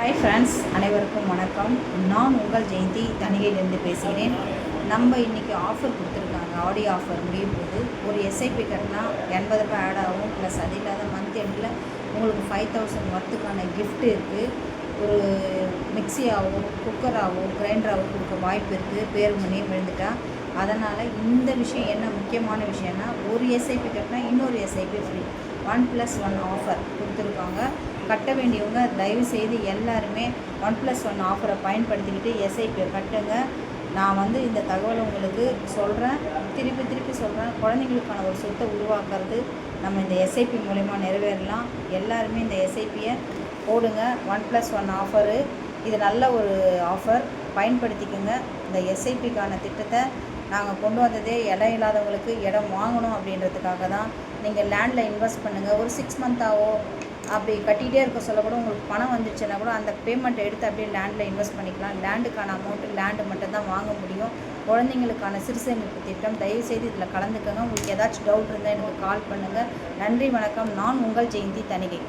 Hi friends, அனைவருக்கும் வணக்கம். நான் உங்கள் ஜெயந்தி தணிகையிலேருந்து பேசுகிறேன். நம்ம இன்றைக்கி ஆஃபர் கொடுத்துருக்காங்க. ஆடி ஆஃபர் முடியும் போது ஒரு எஸ்ஐபி கட்டினா 80 ரூபாய் ஆட் ஆகும். ப்ளஸ் அது இல்லாத மந்த் எண்டில் உங்களுக்கு 5000 ஒர்த்துக்கான கிஃப்ட் இருக்குது. ஒரு மிக்சியாகவோ குக்கராகவோ கிரைண்டராகவோ கொடுக்க வாய்ப்பு இருக்குது, பேர் முன்னே விழுந்துட்டா. அதனால் இந்த விஷயம் என்ன முக்கியமான விஷயம்னா, ஒரு எஸ்ஐபி கட்டினா இன்னொரு எஸ்ஐபி ஃப்ரீ, 1+1 ஆஃபர் கொடுத்துருக்காங்க. கட்ட வேண்டியவங்க தயவுசெய்து எல்லாருமே 1+1 ஆஃபரை பயன்படுத்திக்கிட்டு எஸ்ஐபியை கட்டுங்க. நான் இந்த தகவலை உங்களுக்கு சொல்கிறேன், திருப்பி சொல்கிறேன். குழந்தைங்களுக்கான ஒரு சொத்தை உருவாக்குறது நம்ம இந்த எஸ்ஐபி மூலமா நிறைவேறலாம். எல்லாருமே இந்த எஸ்ஐபியை போடுங்க. 1+1 ஆஃபரு, இது நல்ல ஒரு ஆஃபர், பயன்படுத்திக்கோங்க. இந்த எஸ்ஐபிக்கான திட்டத்தை நாங்கள் கொண்டு வந்ததே இடம் இல்லாதவங்களுக்கு இடம் வாங்கணும் அப்படின்றதுக்காக தான். நீங்கள் லேண்டில் இன்வெஸ்ட் பண்ணுங்கள். ஒரு 6 மந்த்தாவோ அப்படி கட்டிகிட்டே இருக்க சொல்ல கூட உங்களுக்கு பணம் வந்துச்சுன்னா கூட அந்த பேமெண்ட்டை எடுத்து அப்படியே லேண்டில் இன்வெஸ்ட் பண்ணிக்கலாம். லேண்டுக்கான அமௌண்ட்டு லேண்டு மட்டும்தான் வாங்க முடியும். குழந்தைங்களுக்கான சிறுசேமிப்பு திட்டம், தயவுசெய்து இதில் கலந்துக்கோங்க. உங்களுக்கு ஏதாச்சும் டவுட் இருந்தால் எனக்கு கால் பண்ணுங்கள். நன்றி, வணக்கம். நான் உங்கள் ஜெயந்தி தணிகை.